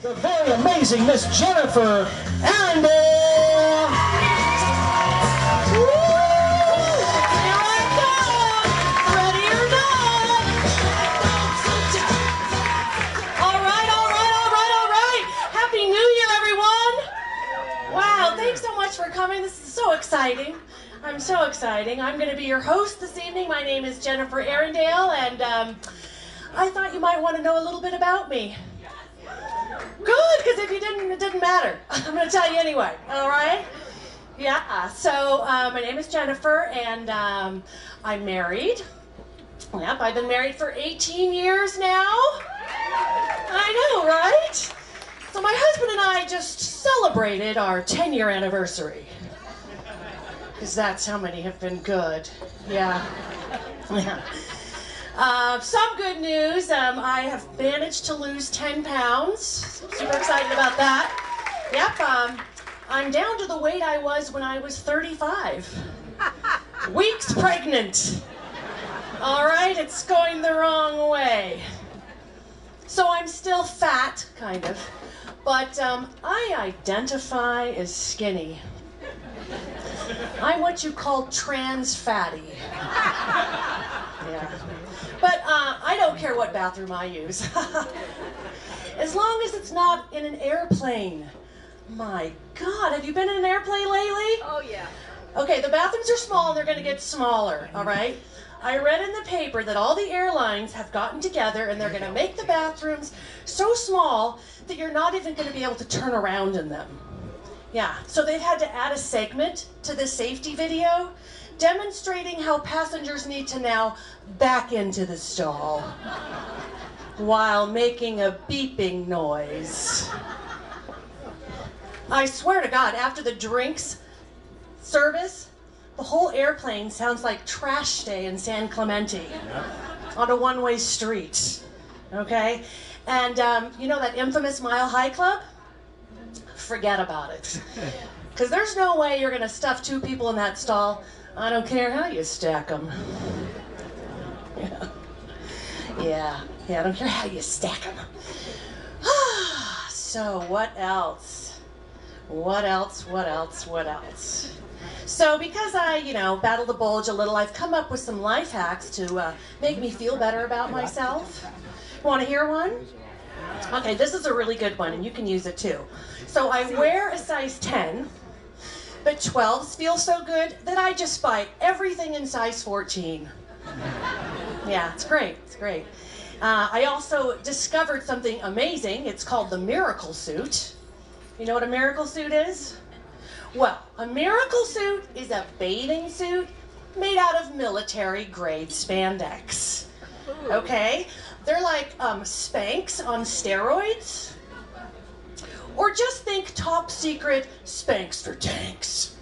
The very amazing Miss Jennifer Arundale. Here I come, ready or not. All right. Happy New Year, everyone. Wow, thanks so much for coming. This is so exciting. I'm so exciting. I'm going to be your host this evening. My name is Jennifer Arundale, and I thought you might want to know a little bit about me. Good, because if you didn't, it didn't matter. I'm going to tell you anyway, all right? Yeah, so my name is Jennifer, and I'm married. Yep, I've been married for 18 years now. I know, right? So my husband and I just celebrated our 10-year anniversary. Because that's how many have been good. Yeah. Some good news, I have managed to lose 10 pounds. Super excited about that. Yep, I'm down to the weight I was when I was 35. Weeks pregnant. All right, it's going the wrong way. So I'm still fat, kind of, but I identify as skinny. I'm what you call trans fatty. Yeah. But I don't care what bathroom I use. As long as it's not in an airplane. My God, have you been in an airplane lately? Oh, yeah. Okay, the bathrooms are small and they're going to get smaller, all right? I read in the paper that all the airlines have gotten together and they're going to make the bathrooms so small that you're not even going to be able to turn around in them. Yeah, so they've had to add a segment to the safety video demonstrating how passengers need to now back into the stall while making a beeping noise. I swear to God, after the drinks service, the whole airplane sounds like trash day in San Clemente on a one-way street, okay? And you know that infamous Mile High Club? Forget about it. Because there's no way you're gonna stuff two people in that stall. I don't care how you stack them. Yeah, I don't care how you stack them. So what else? What else? So because I, battle the bulge a little, I've come up with some life hacks to make me feel better about myself. Want to hear one? Okay, this is a really good one, and you can use it too. So I wear a size 10, but 12s feel so good that I just buy everything in size 14. Yeah, it's great. I also discovered something amazing. It's called the miracle suit. You know what a miracle suit is? Well, a miracle suit is a bathing suit made out of military-grade spandex. Okay? They're like Spanx on steroids. Or just think top secret Spanx for tanks.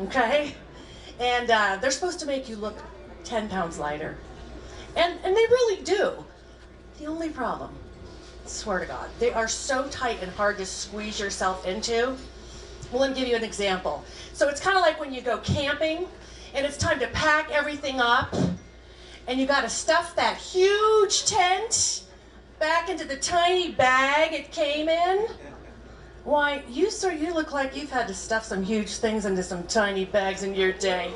Okay? And they're supposed to make you look 10 pounds lighter. And they really do. The only problem, I swear to God, they are so tight and hard to squeeze yourself into. Well, let me give you an example. So it's kind of like when you go camping and it's time to pack everything up and you got to stuff that huge tent back into the tiny bag it came in. Why, you look like you've had to stuff some huge things into some tiny bags in your day.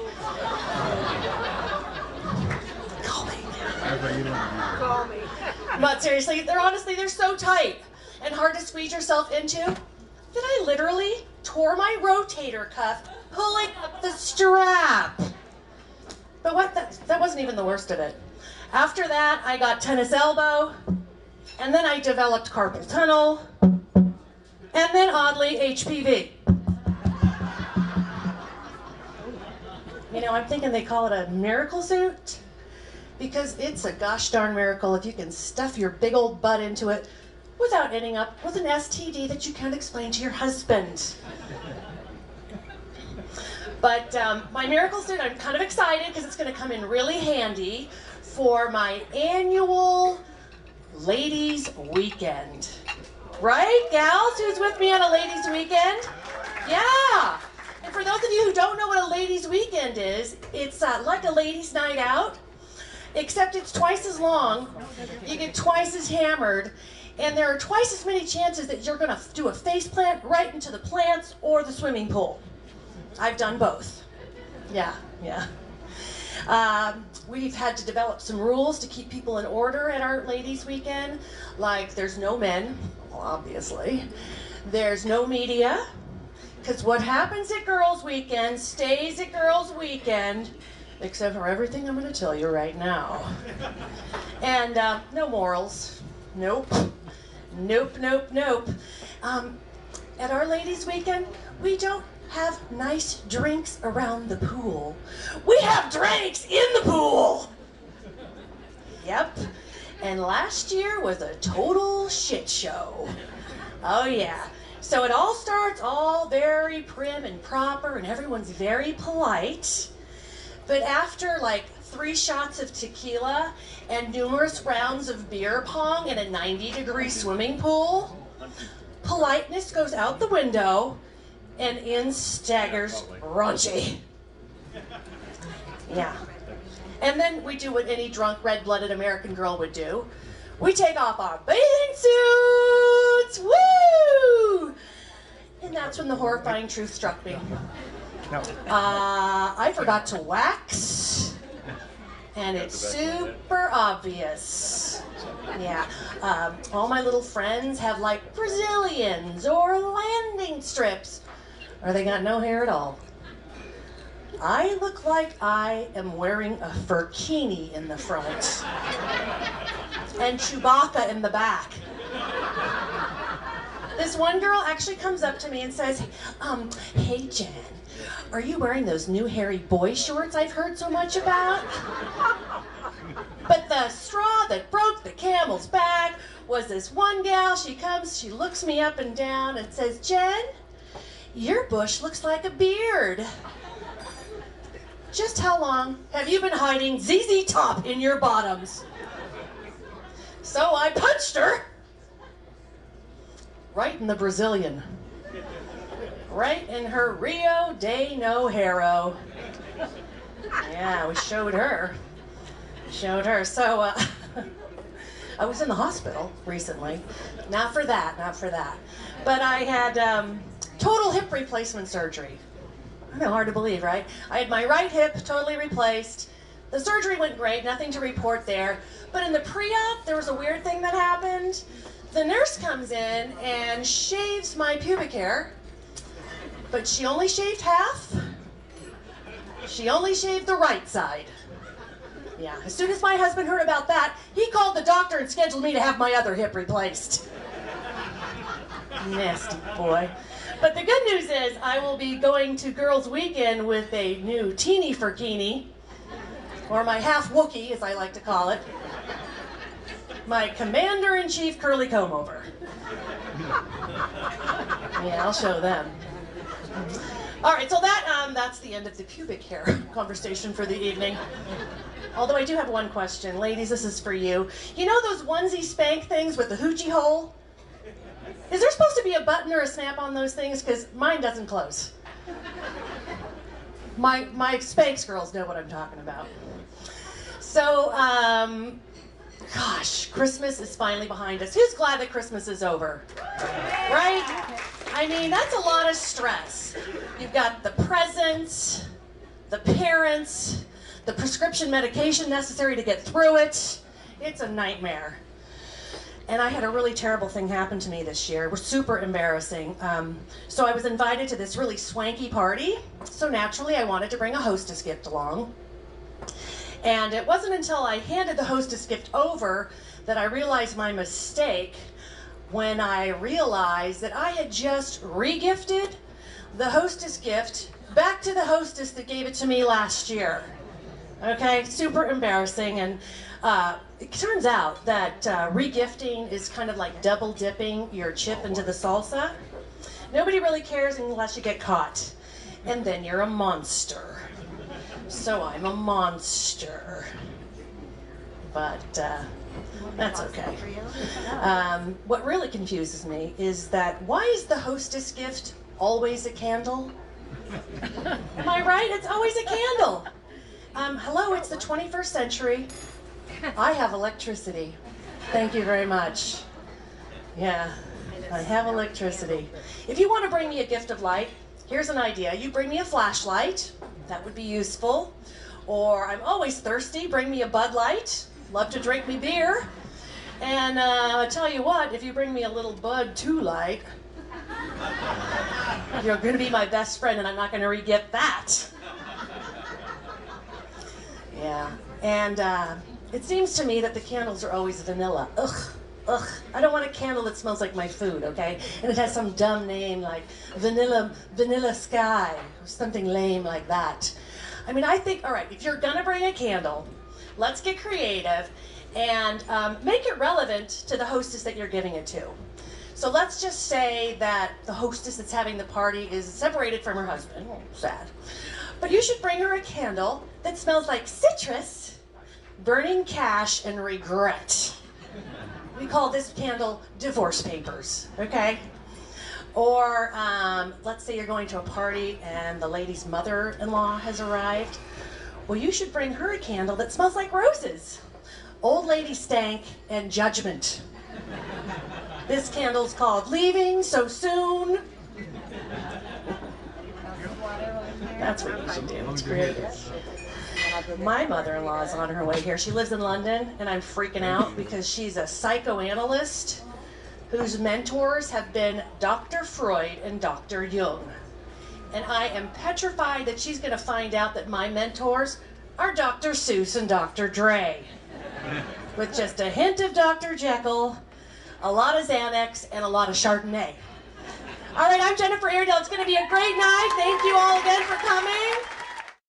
Call me. Call me. But seriously, they're so tight and hard to squeeze yourself into that I literally tore my rotator cuff pulling up the strap. But that wasn't even the worst of it. After that, I got tennis elbow, and then I developed carpal tunnel, and then oddly, HPV. I'm thinking they call it a miracle suit because it's a gosh darn miracle if you can stuff your big old butt into it without ending up with an STD that you can't explain to your husband. But my miracle suit, I'm kind of excited because it's going to come in really handy for my annual ladies' weekend. Right, gals? Who's with me on a ladies' weekend? Yeah. And for those of you who don't know what a ladies' weekend is, it's like a ladies' night out. except it's twice as long, you get twice as hammered, and there are twice as many chances that you're going to do a face plant right into the plants or the swimming pool. I've done both. Yeah. We've had to develop some rules to keep people in order at our ladies' weekend, like there's no men, obviously. There's no media, because what happens at girls' weekend stays at girls' weekend, except for everything I'm going to tell you right now. And no morals. Nope. At our ladies' weekend, we don't have nice drinks around the pool. We have drinks in the pool! Yep. And last year was a total shit show. Oh yeah. So it all starts all very prim and proper and everyone's very polite. But after like 3 shots of tequila and numerous rounds of beer pong in a 90-degree swimming pool, politeness goes out the window and in staggers raunchy. Yeah. And then we do what any drunk, red-blooded American girl would do. We take off our bathing suits! Woo! And that's when the horrifying truth struck me. I forgot to wax. And it's super obvious. Yeah. All my little friends have like Brazilians or landing strips. Or they got no hair at all. I look like I am wearing a furkini in the front. And Chewbacca in the back. This one girl actually comes up to me and says, hey Jen, are you wearing those new hairy boy shorts I've heard so much about? But the straw that broke the camel's back was this one gal. She comes, she looks me up and down and says, Jen, your bush looks like a beard. Just how long have you been hiding ZZ Top in your bottoms? So I punched her right in the Brazilian. Right in her Rio de Janeiro. Yeah, we showed her. So I was in the hospital recently. Not for that. But I had total hip replacement surgery. I know, hard to believe, right? I had my right hip totally replaced. The surgery went great, nothing to report there. But in the pre-op, there was a weird thing that happened. The nurse comes in and shaves my pubic hair, but she only shaved half. She only shaved the right side. Yeah, as soon as my husband heard about that, he called the doctor and scheduled me to have my other hip replaced. Nasty boy. But the good news is I will be going to Girls' Weekend with a new teeny furkini, or my half Wookiee, as I like to call it. My Commander-in-Chief curly comb over. Yeah, I'll show them. All right, so that's the end of the pubic hair conversation for the evening. Although I do have one question. Ladies, this is for you. You know those onesie spank things with the hoochie hole? Is there supposed to be a button or a snap on those things? Because mine doesn't close. My Spanx girls know what I'm talking about. So, gosh, Christmas is finally behind us. Who's glad that Christmas is over? Right? I mean, that's a lot of stress. You've got the presents, the parents, the prescription medication necessary to get through it. It's a nightmare. And I had a really terrible thing happen to me this year. It was super embarrassing. So I was invited to this really swanky party. So naturally, I wanted to bring a hostess gift along. And it wasn't until I handed the hostess gift over that I realized my mistake, when I realized that I had just re-gifted the hostess gift back to the hostess that gave it to me last year. Okay, super embarrassing. And it turns out that re-gifting is kind of like double dipping your chip into the salsa. Nobody really cares unless you get caught. And then you're a monster. So I'm a monster. But that's okay. What really confuses me is that why is the hostess gift always a candle? Am I right? It's always a candle. Hello, it's the 21st century. I have electricity. Thank you very much. Yeah, I have electricity. If you want to bring me a gift of light, here's an idea. You bring me a flashlight. That would be useful. Or I'm always thirsty. Bring me a Bud Light. Love to drink me beer. And I tell you what, if you bring me a little Bud Too Light, you're going to be my best friend, and I'm not going to re-get that. Yeah, and it seems to me that the candles are always vanilla. Ugh. I don't want a candle that smells like my food, okay? And it has some dumb name like Vanilla Sky, or something lame like that. I mean, I think, all right, if you're gonna bring a candle, let's get creative and make it relevant to the hostess that you're giving it to. So let's just say that the hostess that's having the party is separated from her husband. Oh, sad. But you should bring her a candle that smells like citrus, burning cash, and regret. We call this candle Divorce Papers, okay? Or let's say you're going to a party and the lady's mother-in-law has arrived. Well, you should bring her a candle that smells like roses, old lady stank, and judgment. This candle's called Leaving So Soon. That's what you should do. It's creative. My mother-in-law is on her way here. She lives in London, and I'm freaking out because she's a psychoanalyst whose mentors have been Dr. Freud and Dr. Jung. And I am petrified that she's going to find out that my mentors are Dr. Seuss and Dr. Dre, with just a hint of Dr. Jekyll, a lot of Xanax, and a lot of Chardonnay. All right, I'm Jennifer Arundale. It's going to be a great night. Thank you all again for coming.